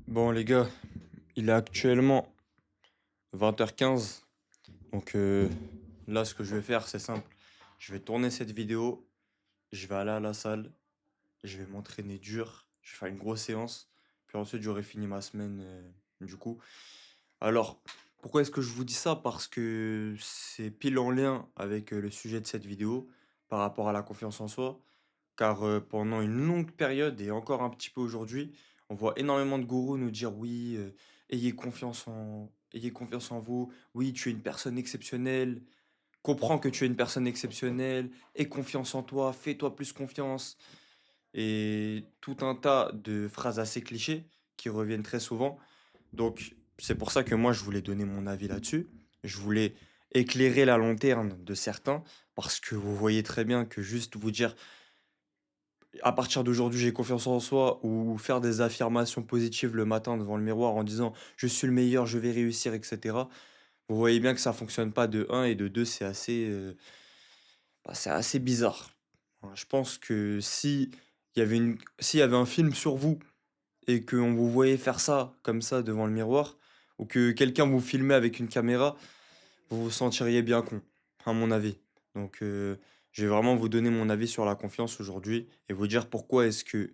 Bon les gars, il est actuellement 20h15. Donc là ce que je vais faire c'est simple. Je vais tourner cette vidéo, je vais aller à la salle, je vais m'entraîner dur, je vais faire une grosse séance, puis ensuite j'aurai fini ma semaine du coup. Alors, pourquoi est-ce que je vous dis ça? Parce que c'est pile en lien avec le sujet de cette vidéo par rapport à la confiance en soi. Car pendant une longue période et encore un petit peu aujourd'hui, on voit énormément de gourous nous dire oui, ayez confiance en vous, oui, tu es une personne exceptionnelle, comprends que tu es une personne exceptionnelle, aie confiance en toi, fais-toi plus confiance. Et tout un tas de phrases assez clichés qui reviennent très souvent. Donc, c'est pour ça que moi, je voulais donner mon avis là-dessus. Je voulais éclairer la lanterne de certains, parce que vous voyez très bien que juste vous dire à partir d'aujourd'hui, j'ai confiance en soi, ou faire des affirmations positives le matin devant le miroir en disant je suis le meilleur, je vais réussir, etc. Vous voyez bien que ça fonctionne pas de un et de 2, c'est assez bizarre. Je pense que si s'il y avait un film sur vous et qu'on vous voyait faire ça comme ça devant le miroir, ou que quelqu'un vous filmait avec une caméra, vous vous sentiriez bien con, à mon avis. Donc, je vais vraiment vous donner mon avis sur la confiance aujourd'hui et vous dire pourquoi est-ce que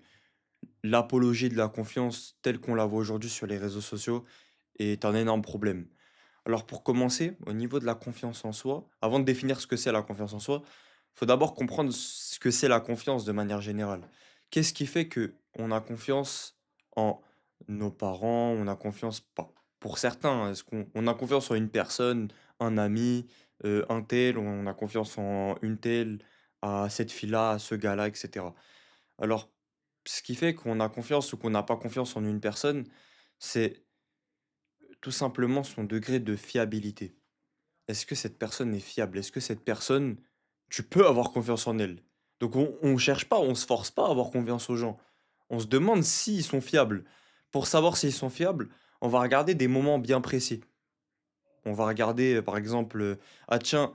l'apologie de la confiance telle qu'on la voit aujourd'hui sur les réseaux sociaux est un énorme problème. Alors pour commencer, au niveau de la confiance en soi, avant de définir ce que c'est la confiance en soi, il faut d'abord comprendre ce que c'est la confiance de manière générale. Qu'est-ce qui fait que on a confiance en nos parents, on a confiance pas pour certains, est-ce qu'on a confiance en une personne, un ami, un tel, on a confiance en une telle, à cette fille-là, à ce gars-là, etc. Alors, ce qui fait qu'on a confiance ou qu'on n'a pas confiance en une personne, c'est tout simplement son degré de fiabilité. Est-ce que cette personne est fiable? Est-ce que cette personne, tu peux avoir confiance en elle? Donc on cherche pas, on se force pas à avoir confiance aux gens. On se demande s'ils sont fiables. Pour savoir s'ils sont fiables, on va regarder des moments bien précis. On va regarder, par exemple, ah tiens,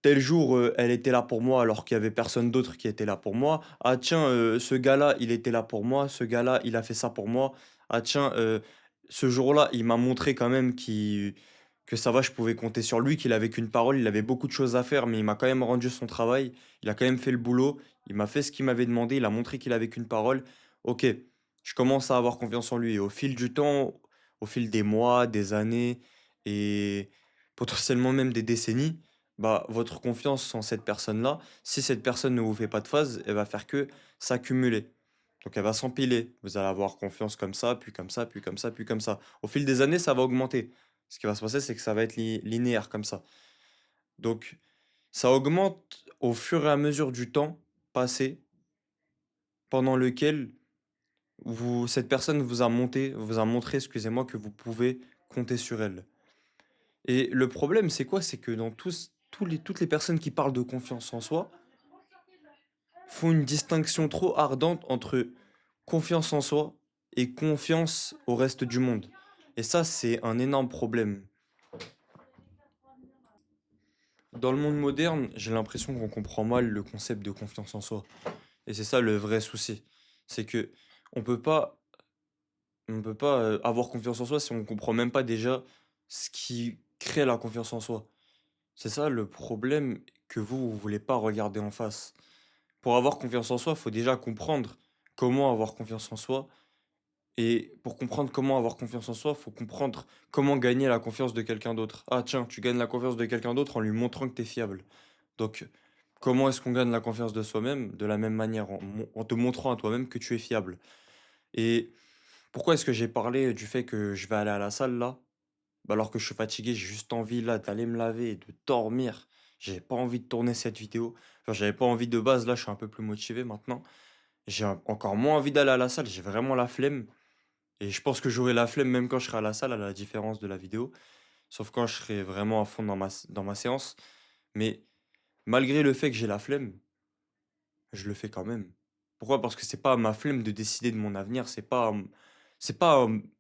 tel jour, elle était là pour moi alors qu'il y avait personne d'autre qui était là pour moi. Ah tiens, ce gars-là, il était là pour moi. Ce gars-là, il a fait ça pour moi. Ah tiens, ce jour-là, il m'a montré quand même que ça va, je pouvais compter sur lui, qu'il avait qu'une parole, il avait beaucoup de choses à faire, mais il m'a quand même rendu son travail. Il a quand même fait le boulot. Il m'a fait ce qu'il m'avait demandé. Il a montré qu'il avait qu'une parole. Ok, je commence à avoir confiance en lui. Et au fil du temps, au fil des mois, des années et potentiellement même des décennies, bah, votre confiance en cette personne-là, si cette personne ne vous fait pas de phase, elle va faire que s'accumuler. Donc elle va s'empiler. Vous allez avoir confiance comme ça, puis comme ça, puis comme ça, puis comme ça. Au fil des années, ça va augmenter. Ce qui va se passer, c'est que ça va être linéaire comme ça. Donc ça augmente au fur et à mesure du temps passé, pendant lequel cette personne vous a montré, excusez-moi, que vous pouvez compter sur elle. Et le problème, c'est quoi? C'est que dans toutes les personnes qui parlent de confiance en soi, font une distinction trop ardente entre confiance en soi et confiance au reste du monde. Et ça, c'est un énorme problème. Dans le monde moderne, j'ai l'impression qu'on comprend mal le concept de confiance en soi. Et c'est ça le vrai souci. C'est que on peut pas, on peut pas avoir confiance en soi si on comprend même pas déjà ce qui crée la confiance en soi. C'est ça le problème que vous voulez pas regarder en face. Pour avoir confiance en soi, il faut déjà comprendre comment avoir confiance en soi. Et pour comprendre comment avoir confiance en soi, il faut comprendre comment gagner la confiance de quelqu'un d'autre. Ah tiens, tu gagnes la confiance de quelqu'un d'autre en lui montrant que tu es fiable. Donc, comment est-ce qu'on gagne la confiance de soi-même? De la même manière, en te montrant à toi-même que tu es fiable. Et pourquoi est-ce que j'ai parlé du fait que je vais aller à la salle là? Bah, alors que je suis fatigué, j'ai juste envie là d'aller me laver et de dormir. J'ai pas envie de tourner cette vidéo. Enfin, j'avais pas envie de base, là je suis un peu plus motivé maintenant. J'ai encore moins envie d'aller à la salle, j'ai vraiment la flemme. Et je pense que j'aurai la flemme même quand je serai à la salle, à la différence de la vidéo. Sauf quand je serai vraiment à fond dans ma séance. Mais malgré le fait que j'ai la flemme, je le fais quand même. Pourquoi? Parce que c'est pas à ma flemme de décider de mon avenir, c'est pas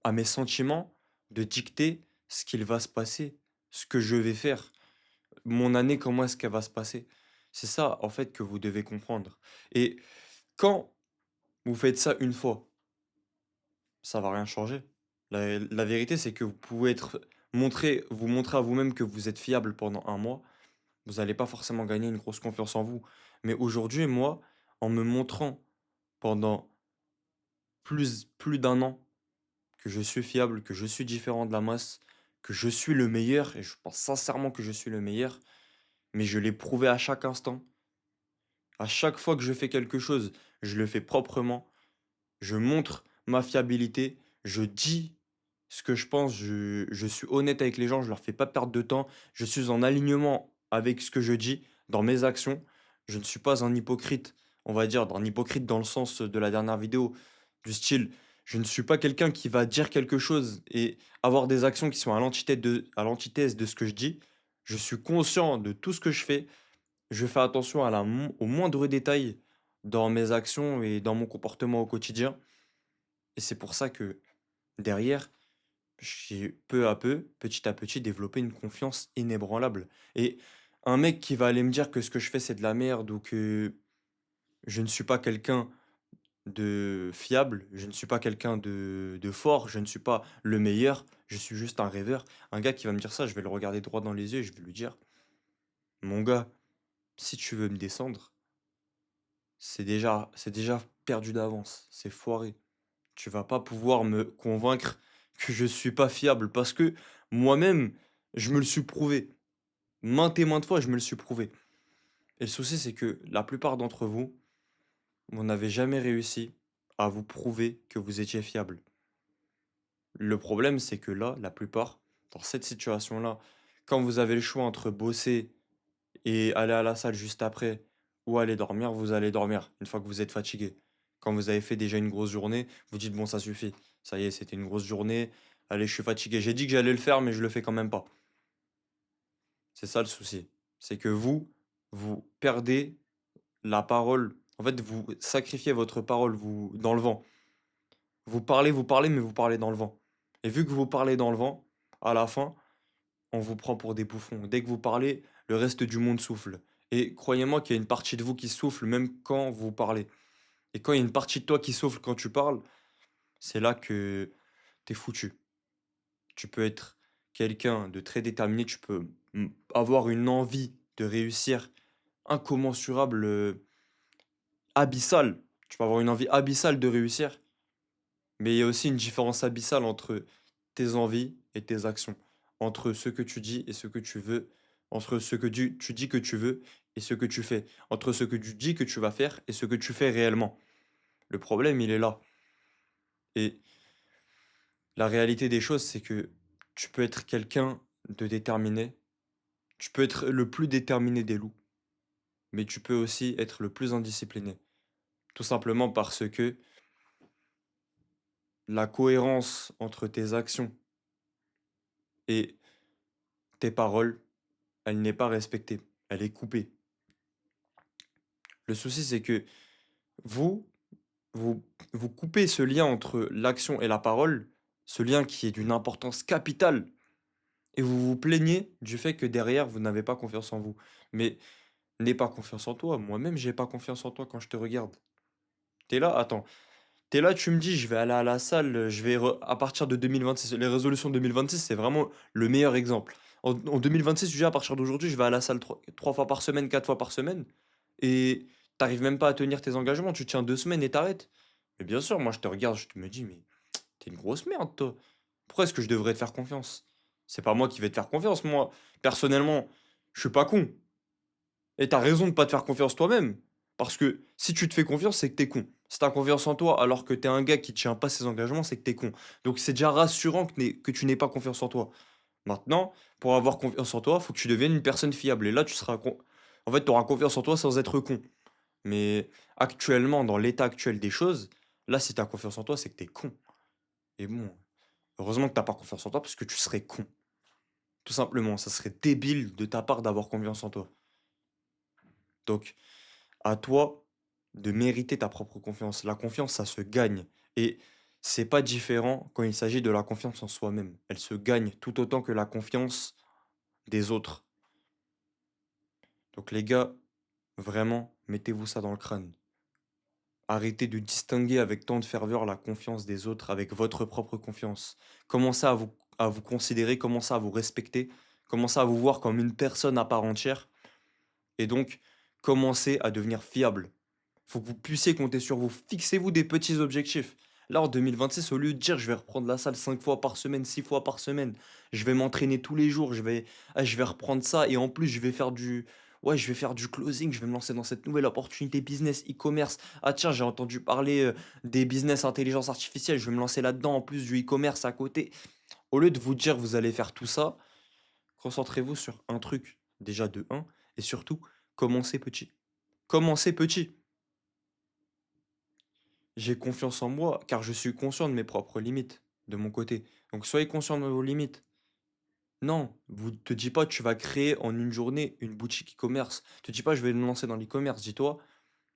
à mes sentiments de dicter ce qu'il va se passer, ce que je vais faire, mon année, comment est-ce qu'elle va se passer. C'est ça, en fait, que vous devez comprendre. Et quand vous faites ça une fois, ça va rien changer. La vérité, c'est que vous pouvez vous montrer à vous-même que vous êtes fiable pendant un mois. Vous n'allez pas forcément gagner une grosse confiance en vous. Mais aujourd'hui, moi, en me montrant pendant plus d'un an que je suis fiable, que je suis différent de la masse, que je suis le meilleur, et je pense sincèrement que je suis le meilleur, mais je l'ai prouvé à chaque instant. À chaque fois que je fais quelque chose, je le fais proprement, je montre ma fiabilité, je dis ce que je pense, je suis honnête avec les gens, je leur fais pas perdre de temps, je suis en alignement avec ce que je dis dans mes actions. Je ne suis pas un hypocrite, on va dire, un hypocrite dans le sens de la dernière vidéo, du style, je ne suis pas quelqu'un qui va dire quelque chose et avoir des actions qui sont à l'antithèse de ce que je dis. Je suis conscient de tout ce que je fais, je fais attention au moindre détail dans mes actions et dans mon comportement au quotidien. Et c'est pour ça que derrière, j'ai peu à peu, petit à petit, développé une confiance inébranlable. Et un mec qui va aller me dire que ce que je fais, c'est de la merde ou que je ne suis pas quelqu'un de fiable, je ne suis pas quelqu'un de fort, je ne suis pas le meilleur, je suis juste un rêveur. Un gars qui va me dire ça, je vais le regarder droit dans les yeux et je vais lui dire, mon gars, si tu veux me descendre, c'est déjà perdu d'avance, c'est foiré. Tu vas pas pouvoir me convaincre que je suis pas fiable parce que moi-même, je me le suis prouvé. Maintes et maintes fois, je me le suis prouvé. Et le souci, c'est que la plupart d'entre vous, vous n'avez jamais réussi à vous prouver que vous étiez fiable. Le problème, c'est que là, la plupart, dans cette situation-là, quand vous avez le choix entre bosser et aller à la salle juste après ou aller dormir, vous allez dormir une fois que vous êtes fatigué. Quand vous avez fait déjà une grosse journée, vous dites bon, ça suffit. Ça y est, c'était une grosse journée. Allez, je suis fatigué. J'ai dit que j'allais le faire, mais je le fais quand même pas. C'est ça le souci. C'est que vous perdez la parole. En fait, vous sacrifiez votre parole dans le vent. Vous parlez, mais vous parlez dans le vent. Et vu que vous parlez dans le vent, à la fin, on vous prend pour des bouffons. Dès que vous parlez, le reste du monde souffle. Et croyez-moi qu'il y a une partie de vous qui souffle même quand vous parlez. Et quand il y a une partie de toi qui souffle quand tu parles, c'est là que t'es foutu. Tu peux être quelqu'un de très déterminé, tu peux avoir une envie de réussir incommensurable, abyssale. Tu peux avoir une envie abyssale de réussir, mais il y a aussi une différence abyssale entre tes envies et tes actions, entre ce que tu dis et ce que tu veux, entre ce que tu dis que tu veux et ce que tu fais, entre ce que tu dis que tu vas faire et ce que tu fais réellement. Le problème, il est là. Et la réalité des choses, c'est que tu peux être quelqu'un de déterminé, tu peux être le plus déterminé des loups, mais tu peux aussi être le plus indiscipliné. Tout simplement parce que la cohérence entre tes actions et tes paroles, elle n'est pas respectée, elle est coupée. Le souci, c'est que vous, vous, vous coupez ce lien entre l'action et la parole, ce lien qui est d'une importance capitale, et vous vous plaignez du fait que derrière, vous n'avez pas confiance en vous. Mais n'aie pas confiance en toi. Moi-même, j'ai pas confiance en toi quand je te regarde. T'es là, attends. T'es là, tu me dis, je vais aller à la salle, à partir de 2026. Les résolutions de 2026, c'est vraiment le meilleur exemple. En 2026, tu dis, à partir d'aujourd'hui, je vais à la salle trois fois par semaine, 4 fois par semaine. Et t'arrives même pas à tenir tes engagements. Tu tiens 2 semaines et t'arrêtes. Mais bien sûr, moi, je te regarde, je me dis, mais t'es une grosse merde, toi. Pourquoi est-ce que je devrais te faire confiance? C'est pas moi qui vais te faire confiance, moi. Personnellement, je suis pas con. Et t'as raison de pas te faire confiance toi-même. Parce que si tu te fais confiance, c'est que t'es con. Si t'as confiance en toi alors que t'es un gars qui tient pas ses engagements, c'est que t'es con. Donc c'est déjà rassurant que tu n'aies pas confiance en toi. Maintenant, pour avoir confiance en toi, faut que tu deviennes une personne fiable. Et là, en fait, tu auras confiance en toi sans être con. Mais actuellement, dans l'état actuel des choses, là, si t'as confiance en toi, c'est que t'es con. Et bon, heureusement que t'as pas confiance en toi parce que tu serais con. Tout simplement, ça serait débile de ta part d'avoir confiance en toi. Donc, à toi de mériter ta propre confiance. La confiance, ça se gagne. Et c'est pas différent quand il s'agit de la confiance en soi-même. Elle se gagne tout autant que la confiance des autres. Donc les gars, vraiment, mettez-vous ça dans le crâne. Arrêtez de distinguer avec tant de ferveur la confiance des autres avec votre propre confiance. Commencez à vous considérer, commencez à vous respecter, commencez à vous voir comme une personne à part entière et donc commencez à devenir fiable. Faut que vous puissiez compter sur vous. Fixez-vous des petits objectifs. Là, en 2026, au lieu de dire je vais reprendre la salle 5 fois par semaine, 6 fois par semaine, je vais m'entraîner tous les jours, je vais reprendre ça et en plus je vais faire ouais, je vais faire du closing, je vais me lancer dans cette nouvelle opportunité business e-commerce. Ah tiens, j'ai entendu parler des business intelligence artificielle, je vais me lancer là-dedans en plus du e-commerce à côté. Au lieu de vous dire vous allez faire tout ça, concentrez-vous sur un truc déjà de un et surtout commencez petit. Commencez petit. J'ai confiance en moi car je suis conscient de mes propres limites, de mon côté. Donc soyez conscient de vos limites. Non, vous te dis pas tu vas créer en une journée une boutique e-commerce. Te dis pas je vais me lancer dans l'e-commerce. Dis-toi,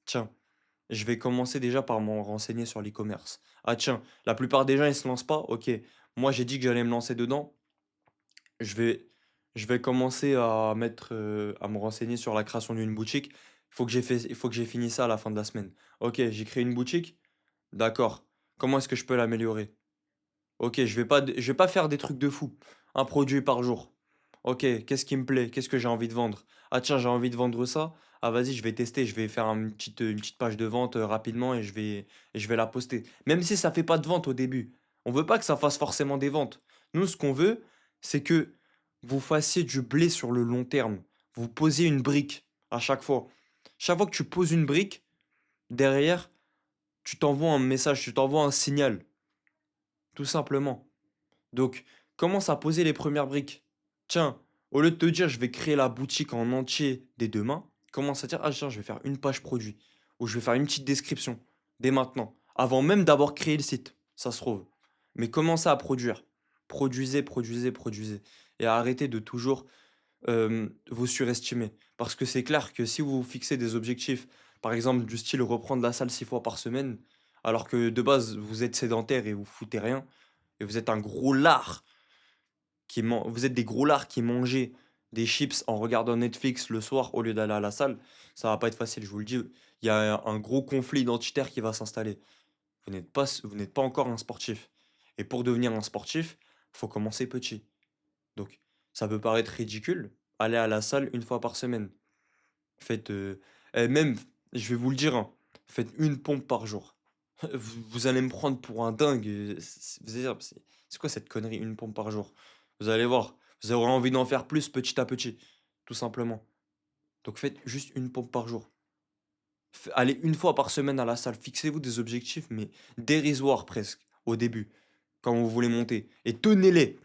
tiens, je vais commencer déjà par m'en renseigner sur l'e-commerce. Ah tiens, la plupart des gens ils se lancent pas. Ok, moi j'ai dit que j'allais me lancer dedans. Je vais, je vais commencer à à me renseigner sur la création d'une boutique. Il faut que j'ai fini ça à la fin de la semaine. Ok, j'ai créé une boutique. D'accord. Comment est-ce que je peux l'améliorer? Ok, je vais pas faire des trucs de fou. Un produit par jour. Ok, qu'est-ce qui me plaît? Qu'est-ce que j'ai envie de vendre? Ah tiens, j'ai envie de vendre ça. Ah vas-y, je vais tester. Je vais faire une petite page de vente rapidement et je vais la poster. Même si ça fait pas de vente au début. On veut pas que ça fasse forcément des ventes. Nous, ce qu'on veut, c'est que vous fassiez du blé sur le long terme. Vous posiez une brique à chaque fois. Chaque fois que tu poses une brique, derrière, tu t'envoies un message, tu t'envoies un signal, tout simplement. Donc, commence à poser les premières briques. Tiens, au lieu de te dire je vais créer la boutique en entier dès demain, commence à dire ah tiens, je vais faire une page produit ou je vais faire une petite description dès maintenant, avant même d'avoir créé le site. Ça se trouve. Mais commencez à produire. Produisez, produisez, produisez. Et arrêtez de toujours vous surestimer. Parce que c'est clair que si vous vous fixez des objectifs, par exemple du style reprendre la salle 6 fois par semaine, alors que de base vous êtes sédentaire et vous foutez rien, et vous êtes un gros lard vous êtes des gros lards qui mangez des chips en regardant Netflix le soir au lieu d'aller à la salle, ça va pas être facile, je vous le dis. Il y a un gros conflit identitaire qui va s'installer. Vous n'êtes pas encore un sportif. Et pour devenir un sportif, faut commencer petit. Donc, ça peut paraître ridicule, aller à la salle une fois par semaine. Faites, et même, je vais vous le dire, hein, faites une pompe par jour. Vous allez me prendre pour un dingue. Vous allez dire, c'est quoi cette connerie, une pompe par jour? Vous allez voir, vous aurez envie d'en faire plus petit à petit, tout simplement. Donc faites juste une pompe par jour. Allez une fois par semaine à la salle. Fixez-vous des objectifs, mais dérisoires presque, au début, quand vous voulez monter. Et tenez-les.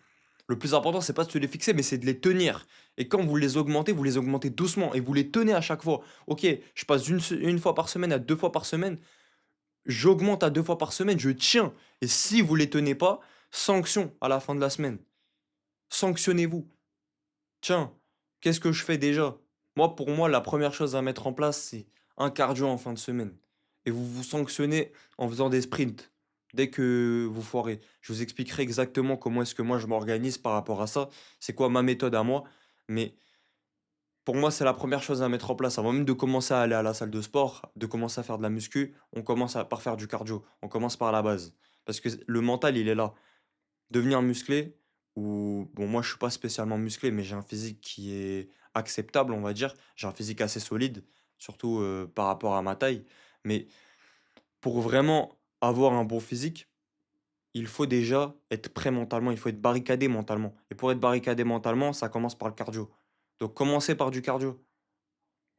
Le plus important, c'est pas de se les fixer, mais c'est de les tenir. Et quand vous les augmentez doucement et vous les tenez à chaque fois. Ok, je passe une fois par semaine à deux fois par semaine. J'augmente à deux fois par semaine, je tiens. Et si vous les tenez pas, sanction à la fin de la semaine. Sanctionnez-vous. Tiens, qu'est-ce que je fais déjà? Moi, pour moi, la première chose à mettre en place, c'est un cardio en fin de semaine. Et vous vous sanctionnez en faisant des sprints dès que vous foirez. Je vous expliquerai exactement comment est-ce que moi je m'organise par rapport à ça. C'est quoi ma méthode à moi. Mais pour moi, c'est la première chose à mettre en place. Avant même de commencer à aller à la salle de sport, de commencer à faire de la muscu, par faire du cardio. On commence par la base. Parce que le mental, il est là. Devenir musclé, ou bon, moi je suis pas spécialement musclé, mais j'ai un physique qui est acceptable, on va dire. J'ai un physique assez solide, surtout par rapport à ma taille. Mais pour vraiment avoir un bon physique, il faut déjà être prêt mentalement, il faut être barricadé mentalement. Et pour être barricadé mentalement, ça commence par le cardio. Donc commencez par du cardio.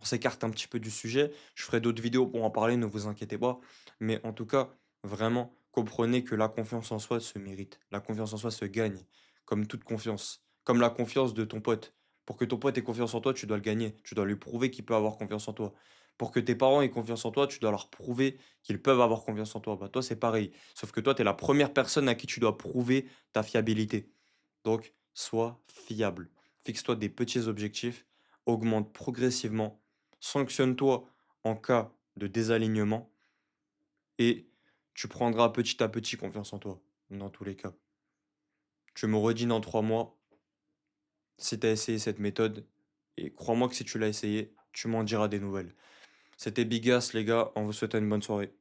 On s'écarte un petit peu du sujet. Je ferai d'autres vidéos pour en parler, ne vous inquiétez pas. Mais en tout cas, vraiment, comprenez que la confiance en soi se mérite. La confiance en soi se gagne, comme toute confiance. Comme la confiance de ton pote. Pour que ton pote ait confiance en toi, tu dois le gagner. Tu dois lui prouver qu'il peut avoir confiance en toi. Pour que tes parents aient confiance en toi, tu dois leur prouver qu'ils peuvent avoir confiance en toi. Bah, toi, c'est pareil. Sauf que toi, tu es la première personne à qui tu dois prouver ta fiabilité. Donc, sois fiable. Fixe-toi des petits objectifs, augmente progressivement, sanctionne-toi en cas de désalignement et tu prendras petit à petit confiance en toi, dans tous les cas. Tu me redis dans 3 mois si tu as essayé cette méthode et crois-moi que si tu l'as essayé, tu m'en diras des nouvelles. C'était Bigas, les gars, on vous souhaite une bonne soirée.